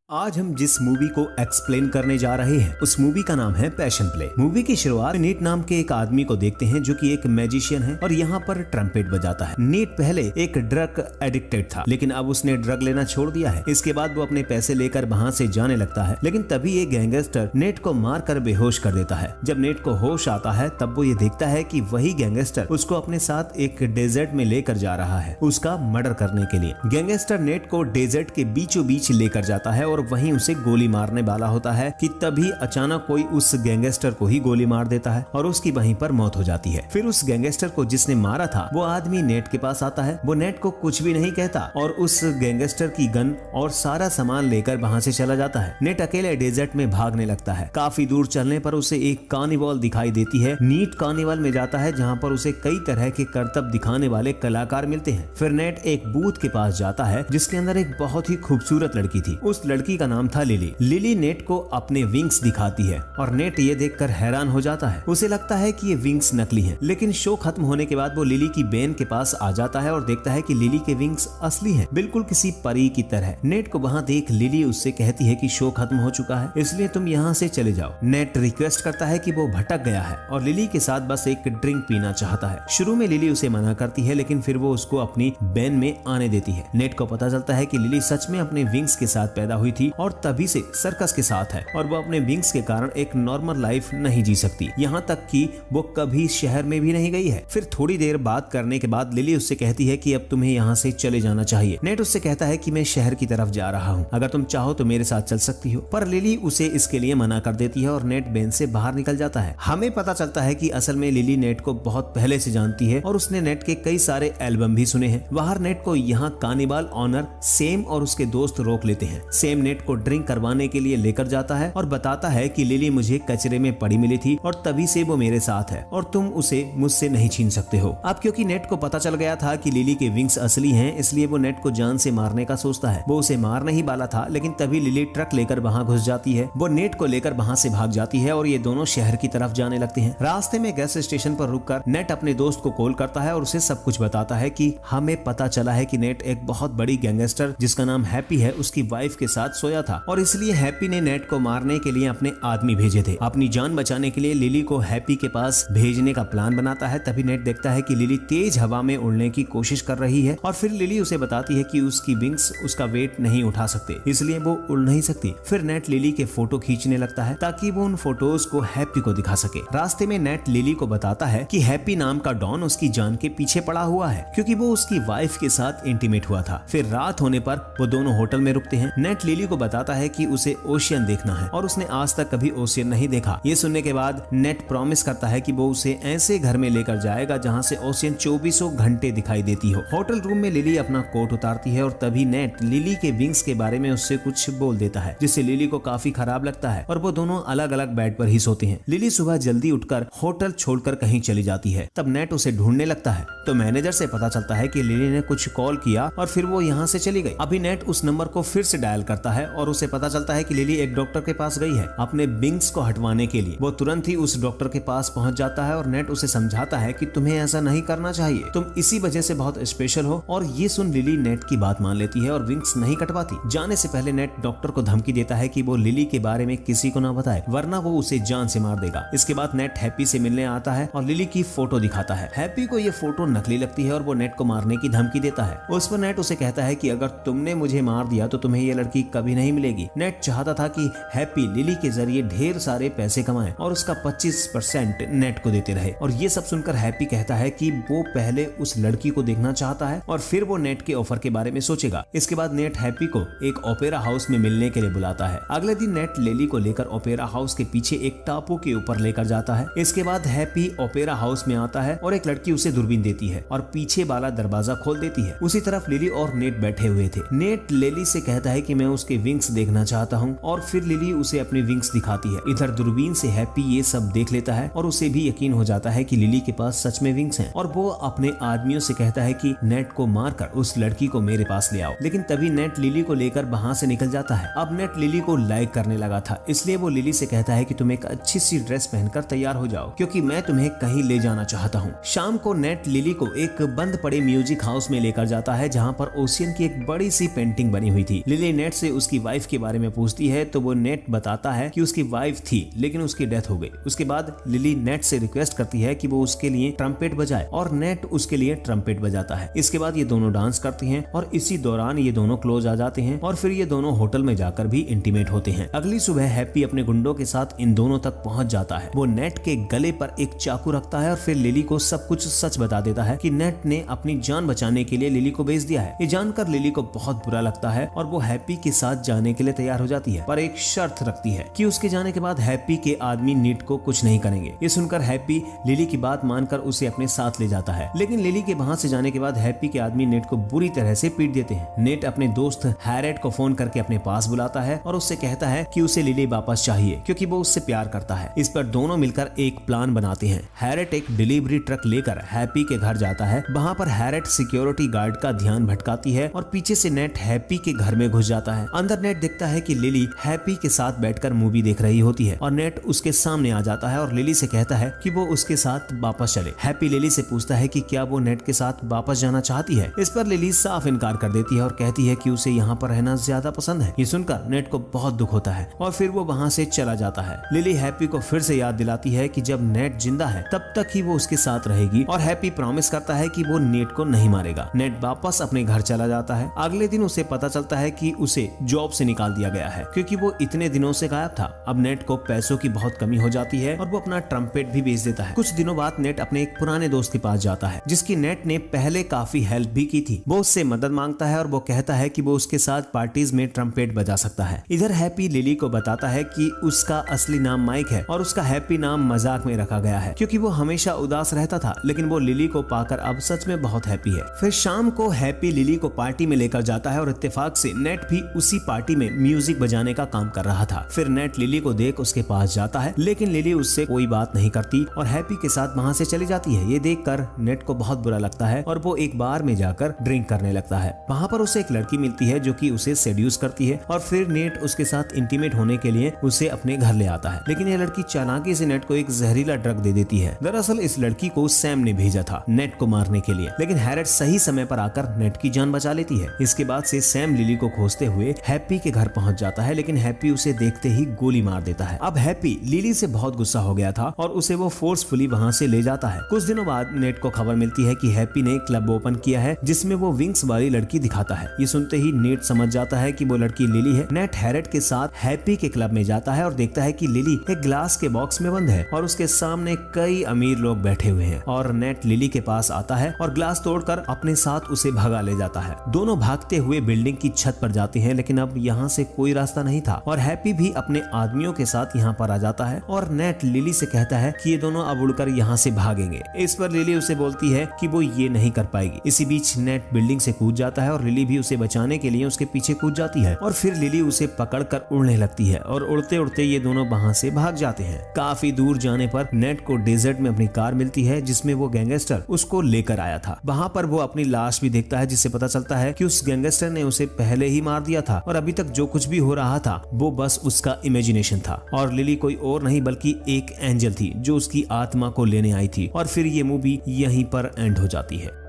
आज हम जिस मूवी को एक्सप्लेन करने जा रहे हैं उस मूवी का नाम है पैशन प्ले। मूवी की शुरुआत नीट नाम के एक आदमी को देखते हैं जो कि एक मैजिशियन है और यहाँ पर ट्रम्पेट बजाता है। नीट पहले एक ड्रग एडिक्टेड था, लेकिन अब उसने ड्रग लेना छोड़ दिया है। इसके बाद वो अपने पैसे लेकर वहाँ से जाने लगता है, लेकिन तभी एक गैंगस्टर नेट को मार कर बेहोश कर देता है। जब नेट को होश आता है तब वो ये देखता है कि वही गैंगस्टर उसको अपने साथ एक डेजर्ट में लेकर जा रहा है उसका मर्डर करने के लिए। गैंगस्टर नेट को डेजर्ट के बीचों बीच लेकर जाता है और वहीं उसे गोली मारने वाला होता है कि तभी अचानक कोई उस गैंगस्टर को ही गोली मार देता है और उसकी वहीं पर मौत हो जाती है। फिर उस गैंगस्टर को जिसने मारा था वो आदमी नेट के पास आता है। वो नेट को कुछ भी नहीं कहता और उस गैंगस्टर की गन और सारा सामान लेकर वहाँ से चला जाता है। नेट अकेले डेजर्ट में भागने लगता है। काफी दूर चलने पर उसे एक कार्निवल दिखाई देती है। नीट कार्निवल में जाता है जहाँ पर उसे कई तरह के करतब दिखाने वाले कलाकार मिलते हैं। फिर नेट एक बूथ के पास जाता है जिसके अंदर एक बहुत ही खूबसूरत लड़की थी। उस लड़की का नाम था लिली। लिली नेट को अपने विंग्स दिखाती है और नेट ये देखकर हैरान हो जाता है। उसे लगता है कि ये विंग्स नकली हैं, लेकिन शो खत्म होने के बाद वो लिली की बहन के पास आ जाता है और देखता है कि लिली के विंग्स असली हैं, बिल्कुल किसी परी की तरह। नेट को वहाँ देख लिली उससे कहती है कि शो खत्म हो चुका है, इसलिए तुम यहाँ से चले जाओ। नेट रिक्वेस्ट करता है कि वो भटक गया है और लिली के साथ बस एक ड्रिंक पीना चाहता है। शुरू में लिली उसे मना करती है, लेकिन फिर वो उसको अपनी बहन में आने देती है। नेट को पता चलता है कि लिली सच में अपने विंग्स के साथ पैदा हुई थी और तभी से सर्कस के साथ है और वो अपने विंग्स के कारण एक नॉर्मल लाइफ नहीं जी सकती, यहाँ तक कि वो कभी शहर में भी नहीं गई है। फिर थोड़ी देर बात करने के बाद लिली उससे कहती है कि अब तुम्हें यहाँ से चले जाना चाहिए। नेट उससे कहता है कि मैं शहर की तरफ जा रहा हूँ, अगर तुम चाहो तो मेरे साथ चल सकती हो, पर लिली उसे इसके लिए मना कर देती है और नेट बेन से बाहर निकल जाता है। हमें पता चलता है कि असल में लिली नेट को बहुत पहले से जानती है और उसने नेट के कई सारे एल्बम भी सुने हैं। बाहर नेट को यहाँ कार्निवल ऑनर सेम और उसके दोस्त रोक लेते हैं। सेम नेट को ड्रिंक करवाने के लिए लेकर जाता है और बताता है कि लिली मुझे कचरे में पड़ी मिली थी और तभी से वो मेरे साथ है और तुम उसे मुझसे नहीं छीन सकते हो। अब क्योंकि नेट को पता चल गया था कि लिली के विंग्स असली हैं, इसलिए वो नेट को जान से मारने का सोचता है। वो उसे मारने ही वाला था, लेकिन तभी लिली ट्रक लेकर वहाँ घुस जाती है। वो नेट को लेकर वहाँ से भाग जाती है और ये दोनों शहर की तरफ जाने लगते हैं। रास्ते में गैस स्टेशन पर रुककर नेट अपने दोस्त को कॉल करता है और उसे सब कुछ बताता है कि हमें पता चला है कि नेट एक बहुत बड़ी गैंगस्टर जिसका नाम हैप्पी है उसकी वाइफ के साथ सोया था और इसलिए हैप्पी ने नेट को मारने के लिए अपने आदमी भेजे थे। अपनी जान बचाने के लिए लिली को हैप्पी के पास भेजने का प्लान बनाता है। तभी नेट देखता है कि लिली तेज हवा में उड़ने की कोशिश कर रही है और फिर लिली उसे बताती है कि उसकी विंग्स उसका वेट नहीं उठा सकते, इसलिए वो उड़ नहीं सकती। फिर नेट लिली के फोटो खींचने लगता है ताकि वो उन फोटोज को हैप्पी को दिखा सके। रास्ते में नेट लिली को बताता है कि हैप्पी नाम का डॉन उसकी जान के पीछे पड़ा हुआ है क्योंकि वो उसकी वाइफ के साथ इंटीमेट हुआ था। फिर रात होने पर वो दोनों होटल में रुकते हैं। नेट लिली को बताता है कि उसे ओशियन देखना है और उसने आज तक कभी ओशियन नहीं देखा। ये सुनने के बाद नेट प्रॉमिस करता है कि वो उसे ऐसे घर में लेकर जाएगा जहाँ से ओशियन 24 घंटे दिखाई देती हो। होटल रूम में लिली अपना कोट उतारती है और तभी नेट लिली के विंग्स के बारे में उससे कुछ बोल देता है जिससे लिली को काफी खराब लगता है और वो दोनों अलग अलग बेड पर ही सोते हैं। लिली सुबह जल्दी उठकर होटल छोड़कर कहीं चली जाती है। तब नेट उसे ढूंढने लगता है तो मैनेजर से पता चलता है कि लिली ने कुछ कॉल किया और फिर वो यहाँ से चली गई। अभी नेट उस नंबर को फिर से डायल करता है और उसे पता चलता है कि लिली एक डॉक्टर के पास गई है अपने विंग्स को हटवाने के लिए। वो तुरंत ही उस डॉक्टर के पास पहुंच जाता है और नेट उसे समझाता है कि तुम्हें ऐसा नहीं करना चाहिए, तुम इसी वजह से बहुत स्पेशल हो। और ये सुन लिली नेट की बात मान लेती है और विंग्स नहीं कटवाती। जाने से पहले नेट डॉक्टर को धमकी देता है कि वो लिली के बारे में किसी को ना बताए वरना वो उसे जान से मार देगा। इसके बाद नेट हैप्पी से मिलने आता है और लिली की फोटो दिखाता है। हैप्पी को ये फोटो नकली लगती है और वो नेट को मारने की धमकी देता है। उस पर नेट उसे कहता है कि अगर तुमने मुझे मार दिया तो तुम्हें ये लड़की कभी नहीं मिलेगी। नेट चाहता था कि हैप्पी लिली के जरिए ढेर सारे पैसे कमाए और उसका 25% नेट को देते रहे। और ये सब सुनकर हैप्पी कहता है कि वो पहले उस लड़की को देखना चाहता है और फिर वो नेट के ऑफर के बारे में सोचेगा। इसके बाद नेट हैप्पी को एक ओपेरा हाउस में मिलने के लिए बुलाता है। अगले दिन नेट लिली को लेकर ओपेरा हाउस के पीछे एक टापू के ऊपर लेकर जाता है। इसके बाद हैप्पी ओपेरा हाउस में आता है और एक लड़की उसे दूरबीन देती है और पीछे वाला दरवाजा खोल देती है। उसी तरफ लिली और नेट बैठे हुए थे। नेट लिली से कहता है कि मैं उसके विंग्स देखना चाहता हूँ और फिर लिली उसे अपने विंग्स दिखाती है। इधर दूरबीन से हैप्पी ये सब देख लेता है और उसे भी यकीन हो जाता है कि लिली के पास सच में विंग्स हैं और वो अपने आदमियों से कहता है कि नेट को मारकर उस लड़की को मेरे पास ले आओ। लेकिन तभी नेट लिली को लेकर वहाँ से निकल जाता है। अब नेट लिली को लाइक करने लगा था, इसलिए वो लिली से कहता है कि तुम एक अच्छी सी ड्रेस पहनकर तैयार हो जाओ क्योंकि मैं तुम्हें कहीं ले जाना चाहता हूँ। शाम को नेट लिली को एक बंद पड़े म्यूजिक हाउस में लेकर जाता है जहाँ पर ओशियन की एक बड़ी सी पेंटिंग बनी हुई थी। लिली नेट से उसकी वाइफ के बारे में पूछती है तो वो नेट बताता है कि उसकी वाइफ थी लेकिन उसकी डेथ हो गई। उसके बाद लिली नेट से रिक्वेस्ट करती है कि वो उसके लिए ट्रम्पेट बजाए और नेट उसके लिए ट्रम्पेट बजाता है। इसके बाद ये दोनों डांस करती हैं और इसी दौरान ये दोनों क्लोज आ जाते हैं और फिर ये दोनों होटल में जाकर भी इंटीमेट होते हैं। अगली सुबह हैप्पी अपने गुंडों के साथ इन दोनों तक पहुंच जाता है। वो नेट के गले पर एक चाकू रखता है और फिर लिली को सब कुछ सच बता देता है कि नेट ने अपनी जान बचाने के लिए लिली को बेच दिया है। ये जानकर लिली को बहुत बुरा लगता है और वो हैप्पी के साथ जाने के लिए तैयार हो जाती है, पर एक शर्त रखती है कि उसके जाने के बाद हैप्पी के आदमी नेट को कुछ नहीं करेंगे। ये सुनकर हैप्पी लिली की बात मानकर उसे अपने साथ ले जाता है, लेकिन लिली के वहां से जाने के बाद हैप्पी के आदमी नेट को बुरी तरह से पीट देते हैं। नेट अपने दोस्त हैरेट को फोन करके अपने पास बुलाता है और उससे कहता है कि उसे लिली वापस चाहिए क्योंकि वो उससे प्यार करता है। इस पर दोनों मिलकर एक प्लान बनाते हैं। हैरेट एक डिलीवरी ट्रक लेकर हैप्पी के घर जाता है। वहाँ पर हैरेट सिक्योरिटी गार्ड का ध्यान भटकाती है और पीछे से नेट हैप्पी के घर में घुस जाता है। अंदर नेट देखता है कि लिली हैप्पी के साथ बैठकर मूवी देख रही होती है और नेट उसके सामने आ जाता है और लिली से कहता है कि वो उसके साथ वापस चले। हैप्पी लिली से पूछता है कि क्या वो नेट के साथ वापस जाना चाहती है। इस पर लिली साफ इनकार कर देती है और कहती है कि उसे यहाँ पर रहना ज्यादा पसंद है। ये सुनकर नेट को बहुत दुख होता है और फिर वो वहाँ से चला जाता है। लिली हैप्पी को फिर से याद दिलाती है कि जब नेट जिंदा है तब तक ही वो उसके साथ रहेगी और हैप्पी प्रॉमिस करता है कि वो नेट को नहीं मारेगा। नेट वापस अपने घर चला जाता है। अगले दिन उसे पता चलता है कि उसे जॉब से निकाल दिया गया है क्योंकि वो इतने दिनों से गायब था। अब नेट को पैसों की बहुत कमी हो जाती है और वो अपना ट्रम्पेट भी बेच देता है। कुछ दिनों बाद नेट अपने एक पुराने दोस्त के पास जाता है जिसकी नेट ने पहले काफी हेल्प भी की थी। वो उससे मदद मांगता है और वो कहता है कि वो उसके साथ पार्टीज में ट्रम्पेट बजा सकता है। इधर हैप्पी लिली को बताता है कि उसका असली नाम माइक है और उसका हैप्पी नाम मजाक में रखा गया है क्योंकि वो हमेशा उदास रहता था, लेकिन वो लिली को पाकर अब सच में बहुत हैप्पी है। फिर शाम को हैप्पी लिली को पार्टी में लेकर जाता है और इत्तेफाक से नेट भी उसी पार्टी में म्यूजिक बजाने का काम कर रहा था। फिर नेट लिली को देख उसके पास जाता है लेकिन लिली उससे कोई बात नहीं करती और हैप्पी के साथ वहाँ से चली जाती है। ये देखकर नेट को बहुत बुरा लगता है और वो एक बार में जाकर ड्रिंक करने लगता है। वहाँ पर उसे एक लड़की मिलती है जो कि उसे सेड्यूस करती है और फिर नेट उसके साथ इंटीमेट होने के लिए उसे अपने घर ले आता है, लेकिन यह लड़की चालाकी से नेट को एक जहरीला ड्रग दे देती है। दरअसल इस लड़की को सैम ने भेजा था नेट को मारने के लिए, लेकिन हैरेट सही समय पर आकर नेट की जान बचा लेती है। इसके बाद से सैम लिली को खोजते हुए हैप्पी के घर पहुंच जाता है, लेकिन हैप्पी उसे देखते ही गोली मार देता है। अब हैप्पी लिली से बहुत गुस्सा हो गया था और उसे वो फोर्सफुली वहाँ से ले जाता है। कुछ दिनों बाद नेट को खबर मिलती है कि हैप्पी ने क्लब ओपन किया है जिसमें वो विंग्स वाली लड़की दिखाता है। ये सुनते ही नेट समझ जाता है कि वो लड़की लिली है। नेट हैरेट के साथ हैप्पी के क्लब में जाता है और देखता है कि लिली एक ग्लास के बॉक्स में बंद है और उसके सामने कई अमीर लोग बैठे हुए हैं और नेट लिली के पास आता है और ग्लास तोड़कर अपने साथ उसे भगा ले जाता है। दोनों भागते हुए बिल्डिंग की छत पर जाते हैं, लेकिन अब यहाँ से कोई रास्ता नहीं था और हैप्पी भी अपने आदमियों के साथ यहाँ पर आ जाता है और नेट लिली से कहता है कि ये दोनों अब उड़कर यहाँ से भागेंगे। इस पर लिली उसे बोलती है कि वो ये नहीं कर पाएगी। इसी बीच नेट बिल्डिंग से कूद जाता है और लिली भी उसे बचाने के लिए उसके पीछे कूद जाती है और फिर लिली उसे पकड़कर उड़ने लगती है और उड़ते उड़ते ये दोनों वहाँ से भाग जाते हैं। काफी दूर जाने पर नेट को डेजर्ट में अपनी कार मिलती है जिसमें वो गैंगस्टर उसको लेकर आया था। वहाँ पर वो अपनी लाश भी देखता है जिससे पता चलता है कि उस गैंगस्टर ने उसे पहले ही मार दिया था और अभी तक जो कुछ भी हो रहा था वो बस उसका इमेजिनेशन था और लिली कोई और नहीं बल्कि एक एंजल थी जो उसकी आत्मा को लेने आई थी। और फिर ये मूवी यहीं पर एंड हो जाती है।